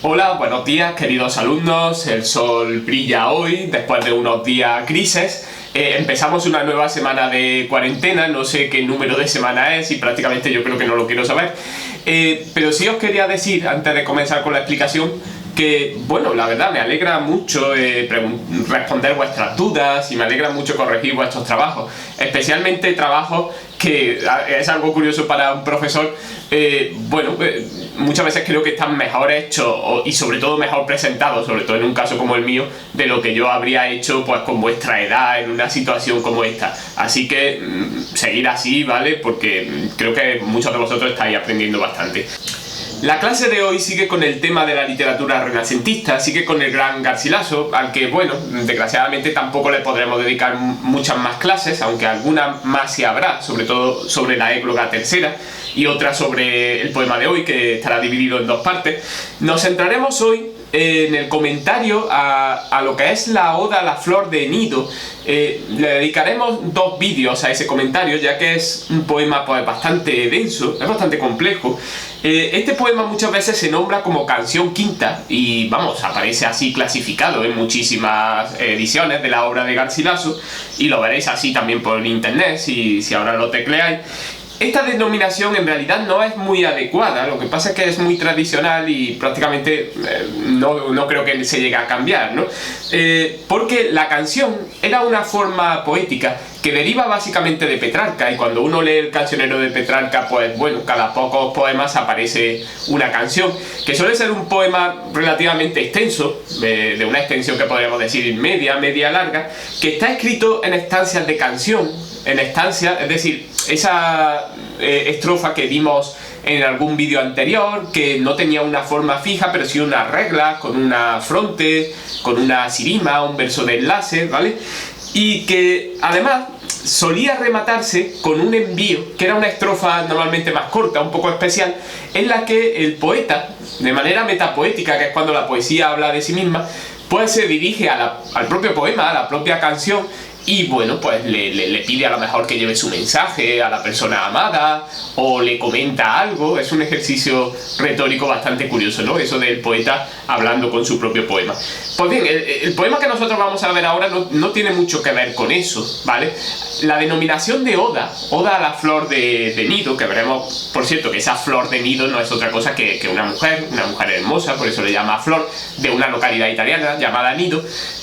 Hola, buenos días queridos alumnos, el sol brilla hoy después de unos días grises. Empezamos una nueva semana de cuarentena, no sé qué número de semana es y prácticamente yo creo que no lo quiero saber. Pero sí os quería decir, antes de comenzar con la explicación, que, bueno, la verdad me alegra mucho responder vuestras dudas y me alegra mucho corregir vuestros trabajos, especialmente trabajos que es algo curioso para un profesor. Muchas veces creo que están mejor hechos y sobre todo mejor presentados, sobre todo en un caso como el mío, de lo que yo habría hecho pues con vuestra edad en una situación como esta. Así que seguir así, ¿vale? Porque creo que muchos de vosotros estáis aprendiendo bastante. La clase de hoy sigue con el tema de la literatura renacentista, sigue con el gran Garcilaso, al que, bueno, desgraciadamente tampoco le podremos dedicar muchas más clases, aunque algunas más sí habrá, sobre todo sobre la égloga tercera y otra sobre el poema de hoy, que estará dividido en dos partes. Nos centraremos hoy en el comentario a lo que es la Oda a la Flor de Nido. Le dedicaremos dos vídeos a ese comentario, ya que es un poema pues bastante denso, es bastante complejo. Este poema muchas veces se nombra como canción quinta y, vamos, aparece así clasificado en muchísimas ediciones de la obra de Garcilaso, y lo veréis así también por internet si ahora lo tecleáis. Esta denominación en realidad no es muy adecuada, lo que pasa es que es muy tradicional y prácticamente no creo que se llegue a cambiar, ¿no? Porque la canción era una forma poética que deriva básicamente de Petrarca, y cuando uno lee el cancionero de Petrarca, pues bueno, cada pocos poemas aparece una canción, que suele ser un poema relativamente extenso, de una extensión que podríamos decir media larga, que está escrito en estancias de canción, en estancias, es decir, esa estrofa que vimos en algún vídeo anterior, que no tenía una forma fija, pero sí una regla, con una fronte, con una sirima, un verso de enlace, ¿vale? Y que además solía rematarse con un envío, que era una estrofa normalmente más corta, un poco especial, en la que el poeta, de manera metapoética, que es cuando la poesía habla de sí misma, pues se dirige al propio poema, a la propia canción, y bueno, pues le pide a lo mejor que lleve su mensaje a la persona amada, o le comenta algo. Es un ejercicio retórico bastante curioso, ¿no? Eso del poeta hablando con su propio poema. Pues bien, el poema que nosotros vamos a ver ahora no tiene mucho que ver con eso, ¿vale? La denominación de Oda a la Flor de Nido, que veremos, por cierto, que esa flor de nido no es otra cosa que una mujer hermosa, por eso le llama Flor, de una localidad italiana llamada Nido.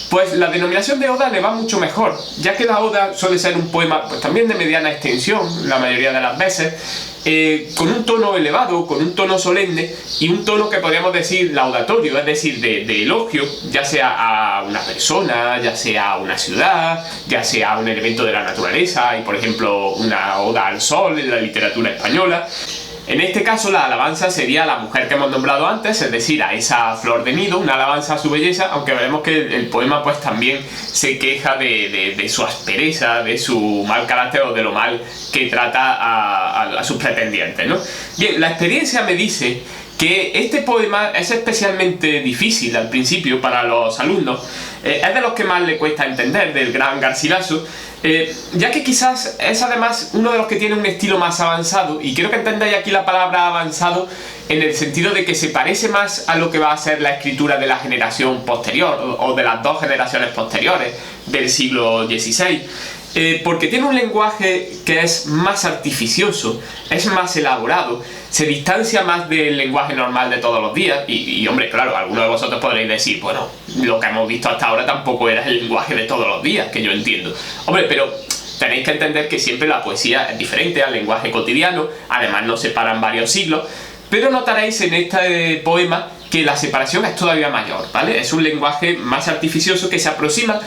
Pues la denominación de Oda le va mucho mejor, ya que la Oda suele ser un poema pues también de mediana extensión, la mayoría de las veces, con un tono elevado, con un tono solemne y un tono que podríamos decir laudatorio, es decir, de elogio, ya sea a una persona, ya sea a una ciudad, ya sea a un elemento de la naturaleza, y por ejemplo una oda al sol en la literatura española. En este caso la alabanza sería a la mujer que hemos nombrado antes, es decir, a esa flor de nido, una alabanza a su belleza, aunque veremos que el poema pues también se queja de su aspereza, de su mal carácter o de lo mal que trata a sus pretendientes, ¿no? Bien, la experiencia me dice que este poema es especialmente difícil al principio para los alumnos, es de los que más le cuesta entender, del gran Garcilaso, ya que quizás es además uno de los que tiene un estilo más avanzado, y quiero que entendáis aquí la palabra avanzado en el sentido de que se parece más a lo que va a ser la escritura de la generación posterior, o de las dos generaciones posteriores del siglo XVI. Porque tiene un lenguaje que es más artificioso, es más elaborado, se distancia más del lenguaje normal de todos los días, y hombre, claro, algunos de vosotros podréis decir, bueno, lo que hemos visto hasta ahora tampoco era el lenguaje de todos los días, que yo entiendo. Hombre, pero tenéis que entender que siempre la poesía es diferente al lenguaje cotidiano, además nos separan varios siglos, pero notaréis en este poema que la separación es todavía mayor, ¿vale? Es un lenguaje más artificioso que se aproxima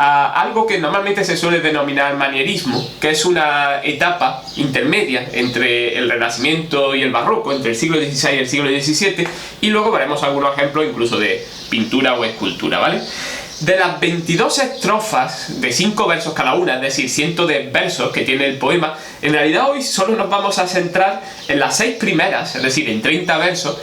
a algo que normalmente se suele denominar manierismo, que es una etapa intermedia entre el Renacimiento y el Barroco, entre el siglo XVI y el siglo XVII, y luego veremos algunos ejemplos incluso de pintura o escultura, ¿vale? De las 22 estrofas de 5 versos cada una, es decir, 100 de versos que tiene el poema, en realidad hoy solo nos vamos a centrar en las 6 primeras, es decir, en 30 versos,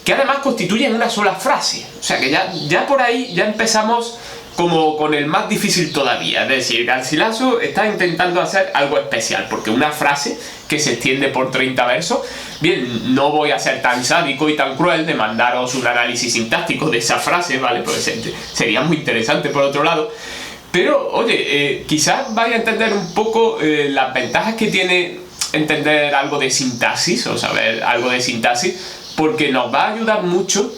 que además constituyen una sola frase. O sea que ya por ahí ya empezamos como con el más difícil todavía. Es decir, Garcilaso está intentando hacer algo especial, porque una frase que se extiende por 30 versos, bien, no voy a ser tan sádico y tan cruel de mandaros un análisis sintáctico de esa frase, ¿vale? Pues sería muy interesante por otro lado. Pero, oye, quizás vaya a entender un poco las ventajas que tiene entender algo de sintaxis, o saber algo de sintaxis, porque nos va a ayudar mucho,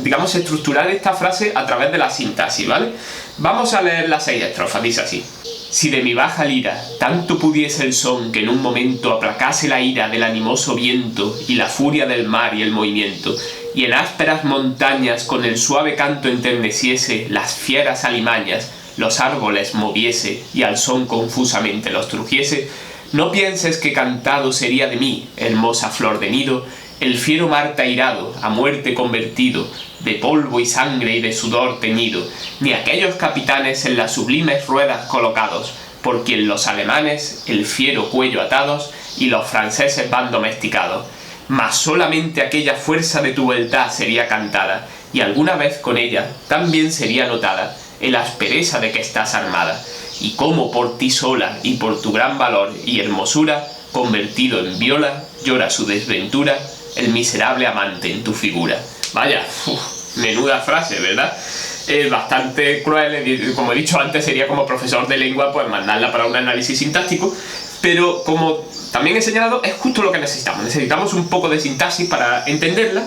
digamos, estructurar esta frase a través de la sintaxis, ¿vale? Vamos a leer las 6 estrofas, dice así. Si de mi baja lira tanto pudiese el son que en un momento aplacase la ira del animoso viento y la furia del mar y el movimiento, y en ásperas montañas con el suave canto enterneciese las fieras alimañas, los árboles moviese y al son confusamente los trujiese, no pienses que cantado sería de mí, hermosa flor de nido, el fiero Marte airado, a muerte convertido, de polvo y sangre y de sudor teñido, ni aquellos capitanes en las sublimes ruedas colocados, por quien los alemanes el fiero cuello atados y los franceses van domesticados. Mas solamente aquella fuerza de tu beldad sería cantada, y alguna vez con ella también sería notada el aspereza de que estás armada, y cómo por ti sola y por tu gran valor y hermosura, convertido en viola, llora su desventura, el miserable amante en tu figura. Vaya, menuda frase, ¿verdad? Bastante cruel, como he dicho antes, sería como profesor de lengua pues mandarla para un análisis sintáctico, pero como también he señalado, es justo lo que necesitamos. Necesitamos un poco de sintaxis para entenderla,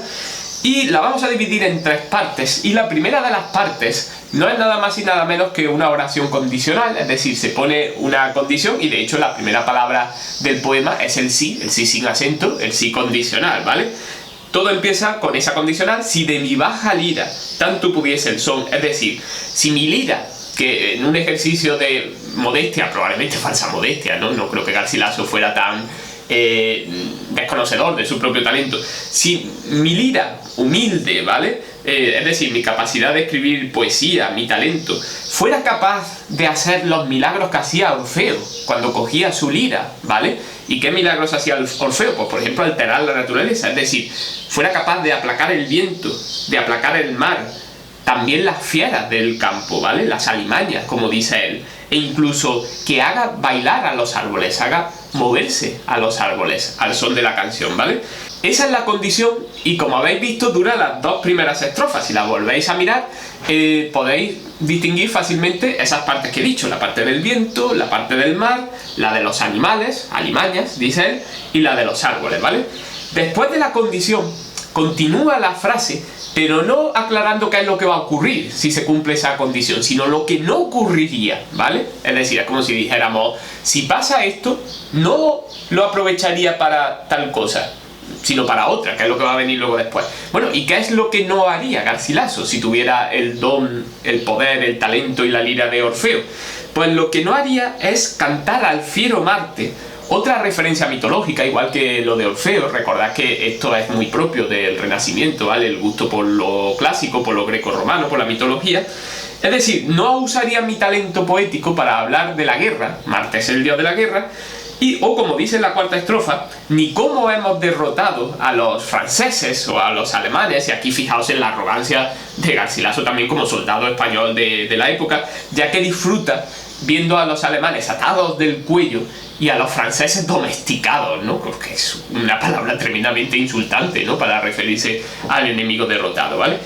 y la vamos a dividir en 3 partes, y la primera de las partes no es nada más y nada menos que una oración condicional, es decir, se pone una condición, y de hecho la primera palabra del poema es el sí sin acento, el sí condicional, ¿vale? Todo empieza con esa condicional, si de mi baja lira tanto pudiese el son, es decir, si mi lira, que en un ejercicio de modestia, probablemente falsa modestia, no creo que Garcilaso fuera tan desconocedor de su propio talento, si mi lira humilde, ¿vale? Es decir, mi capacidad de escribir poesía, mi talento, fuera capaz de hacer los milagros que hacía Orfeo cuando cogía su lira, ¿vale? ¿Y qué milagros hacía Orfeo? Pues por ejemplo alterar la naturaleza, es decir, fuera capaz de aplacar el viento, de aplacar el mar, también las fieras del campo, ¿vale? Las alimañas, como dice él, e incluso que haga bailar a los árboles, haga moverse a los árboles al son de la canción, ¿vale? Esa es la condición, y como habéis visto dura las 2 primeras estrofas. Si las volvéis a mirar, podéis distinguir fácilmente esas partes que he dicho, la parte del viento, la parte del mar, la de los animales, alimañas, dice él, y la de los árboles, ¿vale? Después de la condición, continúa la frase, pero no aclarando qué es lo que va a ocurrir si se cumple esa condición, sino lo que no ocurriría, ¿vale? Es decir, es como si dijéramos, si pasa esto, no lo aprovecharía para tal cosa, sino para otra, que es lo que va a venir luego después. Bueno, ¿y qué es lo que no haría Garcilaso si tuviera el don, el poder, el talento y la lira de Orfeo? Pues lo que no haría es cantar al fiero Marte. Otra referencia mitológica, igual que lo de Orfeo. Recordad que esto es muy propio del Renacimiento, ¿vale? El gusto por lo clásico, por lo greco-romano, por la mitología. Es decir, no usaría mi talento poético para hablar de la guerra, Marte es el dios de la guerra, o como dice en la 4ª estrofa, ni cómo hemos derrotado a los franceses o a los alemanes, y aquí fijaos en la arrogancia de Garcilaso también como soldado español de la época, ya que disfruta viendo a los alemanes atados del cuello y a los franceses domesticados, ¿no? Porque es una palabra tremendamente insultante, ¿no? Para referirse al enemigo derrotado, ¿vale?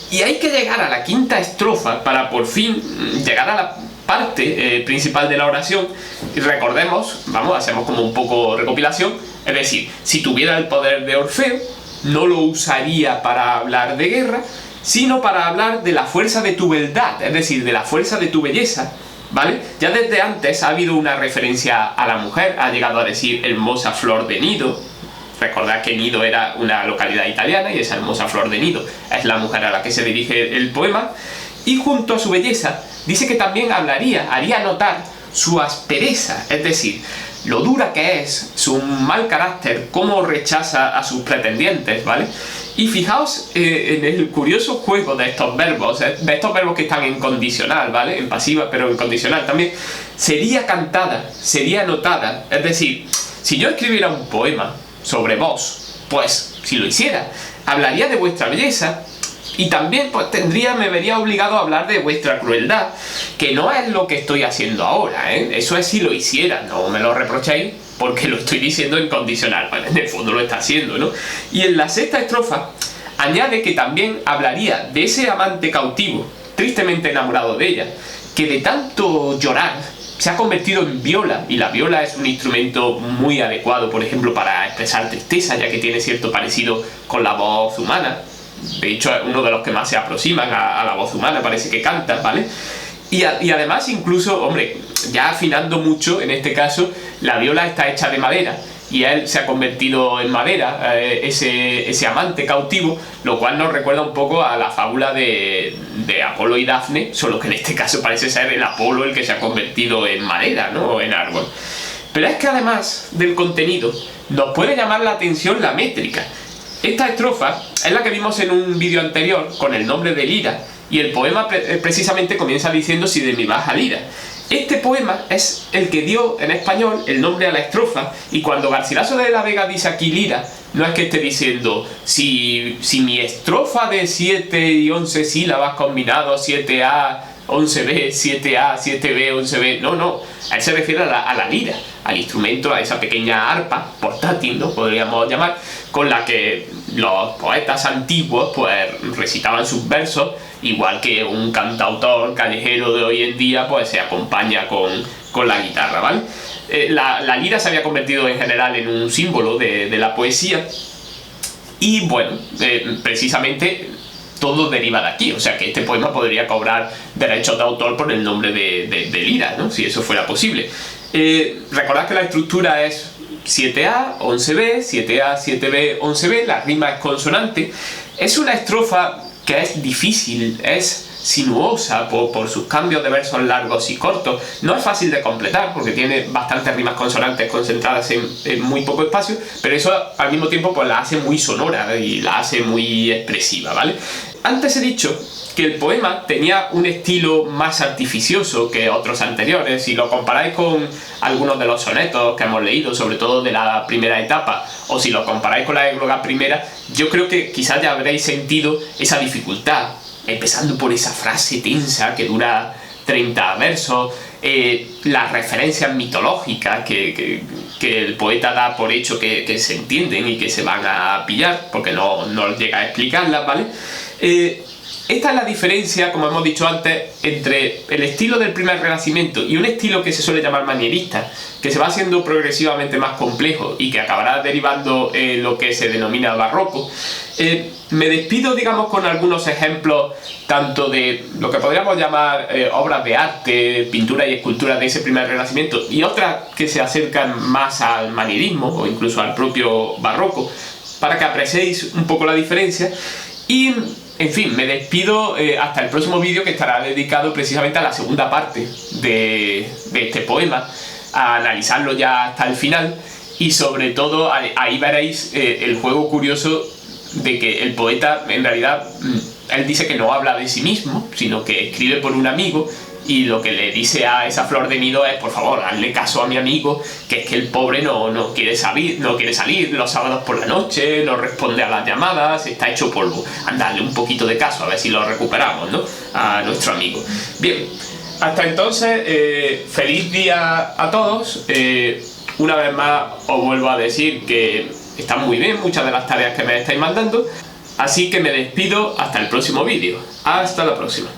Y hay que llegar a la 5ª estrofa para por fin llegar a la parte principal de la oración. Y recordemos, vamos, hacemos como un poco recopilación, es decir, si tuviera el poder de Orfeo, no lo usaría para hablar de guerra, sino para hablar de la fuerza de tu beldad, es decir, de la fuerza de tu belleza, ¿vale? Ya desde antes ha habido una referencia a la mujer, ha llegado a decir hermosa flor de nido. Recordad que Nido era una localidad italiana y esa hermosa flor de nido es la mujer a la que se dirige el poema. Y junto a su belleza dice que también haría notar su aspereza, es decir, lo dura que es, su mal carácter, cómo rechaza a sus pretendientes, ¿vale? Y fijaos en el curioso juego de estos verbos que están en condicional, ¿vale? En pasiva, pero en condicional también. Sería cantada, sería notada, es decir, si yo escribiera un poema sobre vos, pues, si lo hiciera, hablaría de vuestra belleza, Y también pues me vería obligado a hablar de vuestra crueldad, que no es lo que estoy haciendo ahora, ¿eh? Eso es si lo hiciera, no me lo reprochéis, porque lo estoy diciendo en condicional, bueno, en el fondo lo está haciendo, ¿no? Y en la sexta estrofa añade que también hablaría de ese amante cautivo, tristemente enamorado de ella, que de tanto llorar se ha convertido en viola, y la viola es un instrumento muy adecuado, por ejemplo, para expresar tristeza, ya que tiene cierto parecido con la voz humana. De hecho, es uno de los que más se aproximan a la voz humana, parece que canta, ¿vale? Y además, incluso, hombre, ya afinando mucho, en este caso, la viola está hecha de madera, y él se ha convertido en madera, ese amante cautivo, lo cual nos recuerda un poco a la fábula de Apolo y Dafne, solo que en este caso parece ser el Apolo el que se ha convertido en madera, ¿no? O en árbol. Pero es que además del contenido, nos puede llamar la atención la métrica. Esta estrofa es la que vimos en un vídeo anterior con el nombre de Lira, y el poema precisamente comienza diciendo si de mi baja lira. Este poema es el que dio en español el nombre a la estrofa, y cuando Garcilaso de la Vega dice aquí lira, no es que esté diciendo si mi estrofa de 7 y 11 sílabas combinados, 7A, 11B, 7A, 7B, 11B, no, él se refiere a la lira, al instrumento, a esa pequeña arpa portátil, ¿no? Podríamos llamar, con la que los poetas antiguos pues recitaban sus versos, igual que un cantautor callejero de hoy en día pues se acompaña con la guitarra, ¿vale? La lira se había convertido en general en un símbolo de la poesía, y bueno, precisamente todo deriva de aquí, o sea que este poema podría cobrar derechos de autor por el nombre de Lira, ¿no? Si eso fuera posible. Recordad que la estructura es 7A, 11B, 7A, 7B, 11B, la rima es consonante. Es una estrofa que es difícil, es sinuosa por sus cambios de versos largos y cortos. No es fácil de completar porque tiene bastantes rimas consonantes concentradas en muy poco espacio, pero eso al mismo tiempo pues la hace muy sonora y la hace muy expresiva, ¿vale? Antes he dicho que el poema tenía un estilo más artificioso que otros anteriores. Si lo comparáis con algunos de los sonetos que hemos leído, sobre todo de la primera etapa, o si lo comparáis con la égloga primera, yo creo que quizás ya habréis sentido esa dificultad, empezando por esa frase tensa que dura 30 versos, las referencias mitológicas que el poeta da por hecho que se entienden y que se van a pillar, porque no llega a explicarlas, ¿vale? Esta es la diferencia, como hemos dicho antes, entre el estilo del primer Renacimiento y un estilo que se suele llamar manierista, que se va haciendo progresivamente más complejo y que acabará derivando en lo que se denomina barroco. Me despido, digamos, con algunos ejemplos tanto de lo que podríamos llamar obras de arte, pintura y escultura de ese primer Renacimiento, y otras que se acercan más al manierismo o incluso al propio barroco, para que apreciéis un poco la diferencia. Y en fin, me despido hasta el próximo vídeo, que estará dedicado precisamente a la segunda parte de este poema, a analizarlo ya hasta el final, y sobre todo ahí veréis el juego curioso de que el poeta en realidad él dice que no habla de sí mismo, sino que escribe por un amigo, y lo que le dice a esa flor de nido es: por favor, hazle caso a mi amigo, que es que el pobre no quiere salir los sábados por la noche, no responde a las llamadas, está hecho polvo. Andadle un poquito de caso, a ver si lo recuperamos, ¿no? A nuestro amigo. Bien, hasta entonces, feliz día a todos. Una vez más os vuelvo a decir que están muy bien muchas de las tareas que me estáis mandando, así que me despido hasta el próximo vídeo. Hasta la próxima.